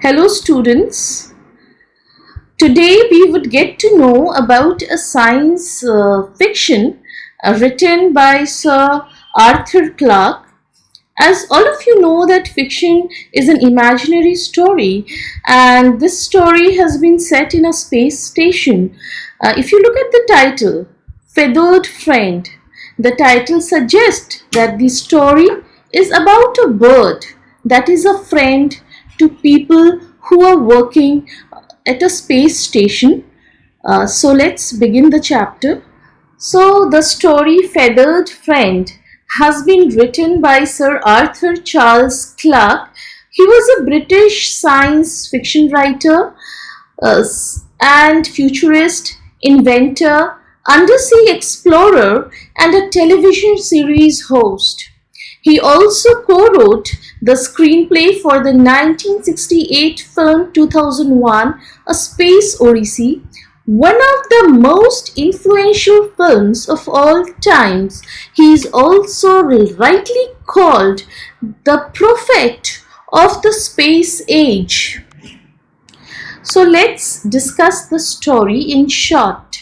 Hello students. Today we would get to know about a science fiction written by Sir Arthur Clarke. As all of you know that fiction is an imaginary story and this story has been set in a space station. If you look at the title, Feathered Friend, the title suggests that the story is about a bird that is a friend to people who are working at a space station. So let's begin the chapter. So the story Feathered Friend has been written by Sir Arthur Charles Clarke. He was a British science fiction writer and futurist, inventor, undersea explorer, and a television series host. He also co-wrote the screenplay for the 1968 film 2001, A Space Odyssey, one of the most influential films of all times. He is also rightly called the prophet of the space age. So let's discuss the story in short.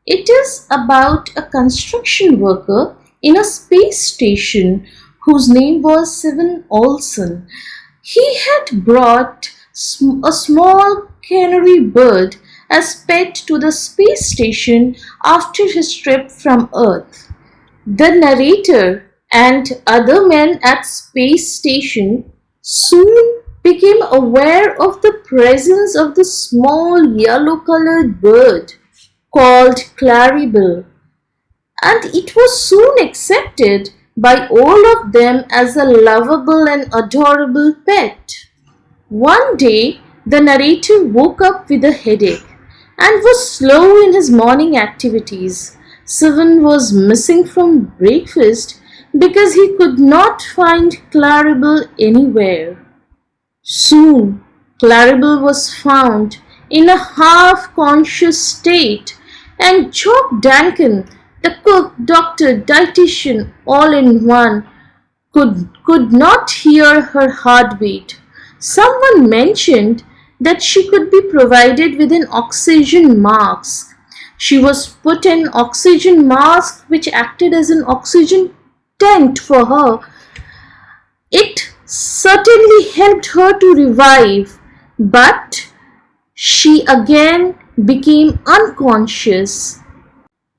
It is about a construction worker in a space station whose name was Steven Olsen. He had brought a small canary bird as pet to the space station after his trip from Earth. The narrator and other men at space station soon became aware of the presence of the small yellow-colored bird called Claribel, and it was soon accepted by all of them as a lovable and adorable pet. One day, the narrator woke up with a headache and was slow in his morning activities. Steven was missing from breakfast because he could not find Claribel anywhere. Soon, Claribel was found in a half-conscious state, and Jock Duncan, the cook, doctor, dietitian, all in one, could not hear her heartbeat. Someone mentioned that she could be provided with an oxygen mask. She was put an oxygen mask which acted as an oxygen tent for her. It certainly helped her to revive, but she again became unconscious.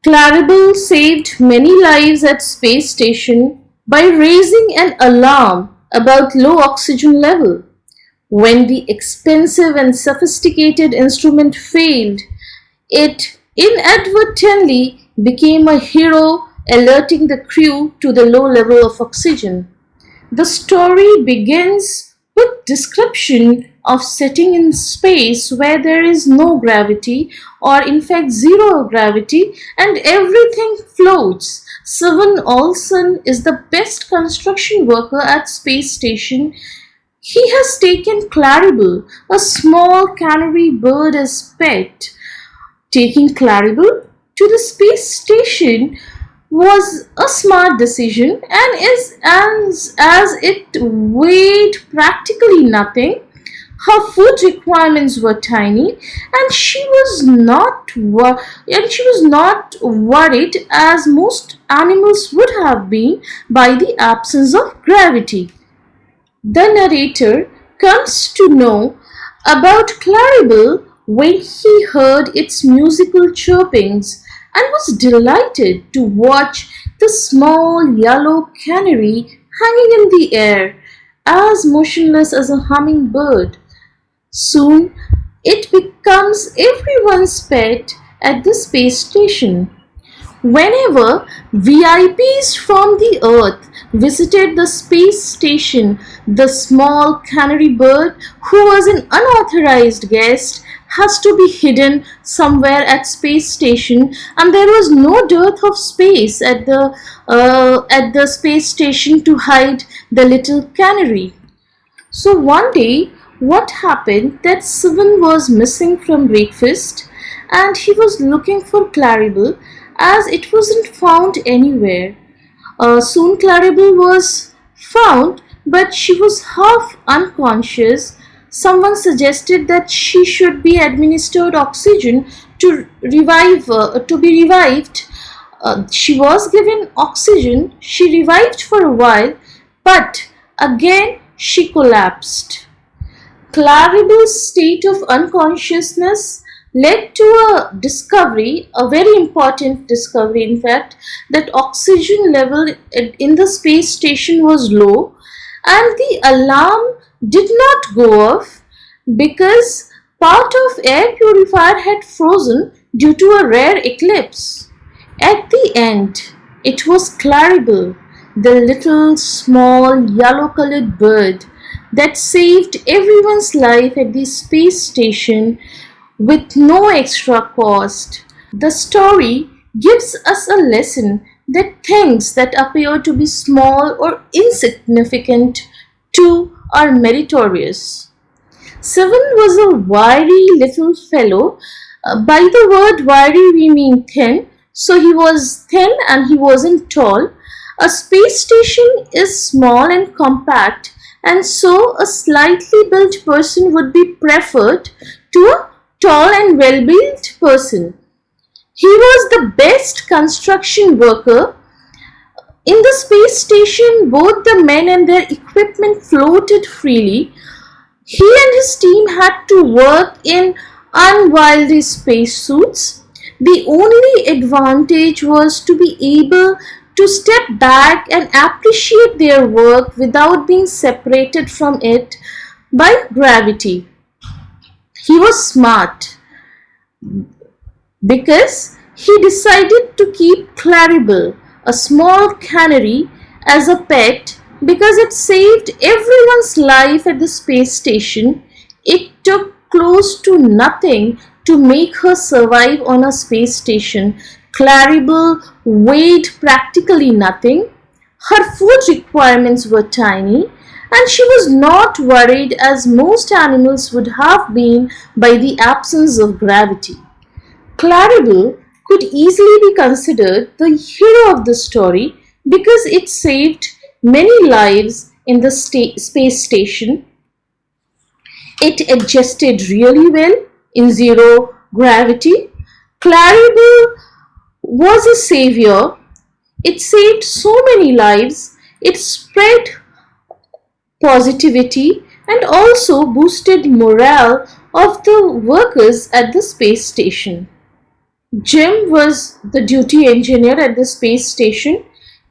Claribel saved many lives at space station by raising an alarm about low oxygen level. When the expensive and sophisticated instrument failed, it inadvertently became a hero, alerting the crew to the low level of oxygen. The story begins with description of setting in space where there is no gravity, or in fact zero gravity, and everything floats. Steven Olsen is the best construction worker at space station. He has taken Claribel, a small canary bird, as pet. Taking Claribel to the space station was a smart decision, and as it weighed practically nothing, her food requirements were tiny, and she was not worried as most animals would have been by the absence of gravity. The narrator comes to know about Claribel when he heard its musical chirpings and was delighted to watch the small yellow canary hanging in the air, as motionless as a hummingbird. Soon it becomes everyone's pet at the space station. Whenever VIPs from the Earth visited the space station, the small canary bird, who was an unauthorized guest, has to be hidden somewhere at space station, and there was no dearth of space at the space station to hide the little canary. So one day, what happened that Steven was missing from breakfast, and he was looking for Claribel as it wasn't found anywhere. Soon Claribel was found, but she was half unconscious. someone suggested that she should be administered oxygen to be revived. She was given oxygen, she revived for a while, but again she collapsed. Claribel's state of unconsciousness led to a discovery, a very important discovery in fact, that oxygen level in the space station was low and the alarm did not go off because part of air purifier had frozen due to a rare eclipse. At the end, it was Claribel, the little small yellow colored bird that saved everyone's life at the space station with no extra cost. The story gives us a lesson that things that appear to be small or insignificant too are meritorious. Seven was a wiry little fellow. By the word wiry, we mean thin. So he was thin and he wasn't tall. A space station is small and compact, and so a slightly built person would be preferred to a tall and well built person. He was the best construction worker. In the space station, both the men and their equipment floated freely. He and his team had to work in unwieldy spacesuits. The only advantage was to be able to step back and appreciate their work without being separated from it by gravity. He was smart because he decided to keep Claribel, a small canary, as a pet because it saved everyone's life at the space station. It took close to nothing to make her survive on a space station. Claribel weighed practically nothing. Her food requirements were tiny, and she was not worried as most animals would have been by the absence of gravity. Claribel could easily be considered the hero of the story because it saved many lives in the space station. It adjusted really well in zero gravity. Claribel was a savior. It saved so many lives. It spread positivity and also boosted morale of the workers at the space station. Jim was the duty engineer at the space station.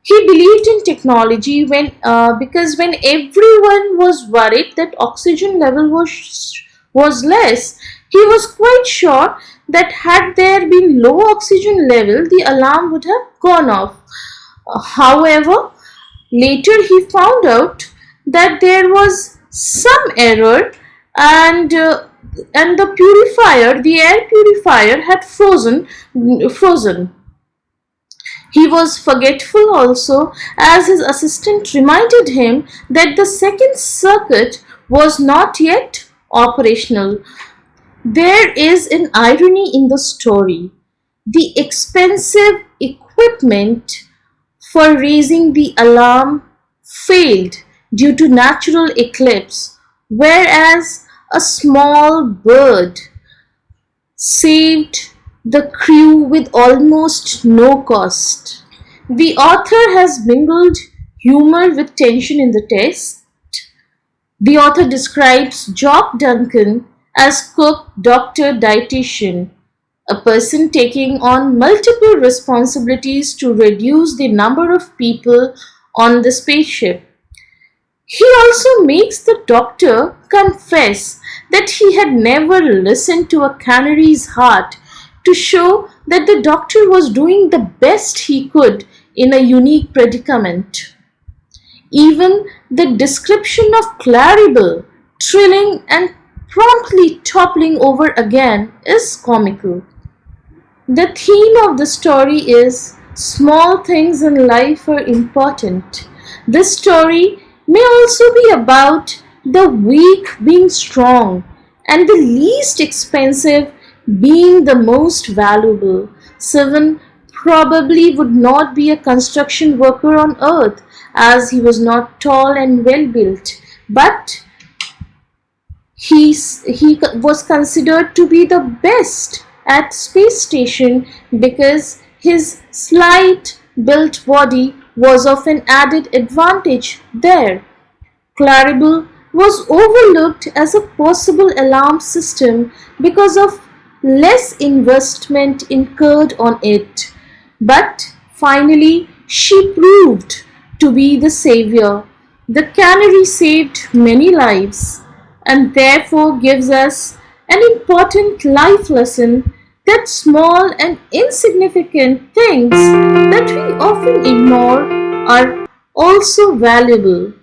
He believed in technology because when everyone was worried that oxygen level was less, he was quite sure that had there been low oxygen level, the alarm would have gone off. However, later he found out that there was some error and the air purifier had frozen. He was forgetful also, as his assistant reminded him that the second circuit was not yet operational. There is an irony in the story. The expensive equipment for raising the alarm failed due to natural eclipse, whereas a small bird saved the crew with almost no cost. The author has mingled humor with tension in the text. The author describes Jock Duncan as cook, doctor, dietitian, a person taking on multiple responsibilities to reduce the number of people on the spaceship. He also makes the doctor confess that he had never listened to a canary's heart to show that the doctor was doing the best he could in a unique predicament. Even the description of Claribel trilling and promptly toppling over again is comical. The theme of the story is small things in life are important. This story may also be about the weak being strong and the least expensive being the most valuable. Seven probably would not be a construction worker on earth as he was not tall and well built, but Was considered to be the best at space station because his slight built body was of an added advantage there. Claribel was overlooked as a possible alarm system because of less investment incurred on it. But finally, she proved to be the savior. The canary saved many lives and therefore gives us an important life lesson that small and insignificant things that we often ignore are also valuable.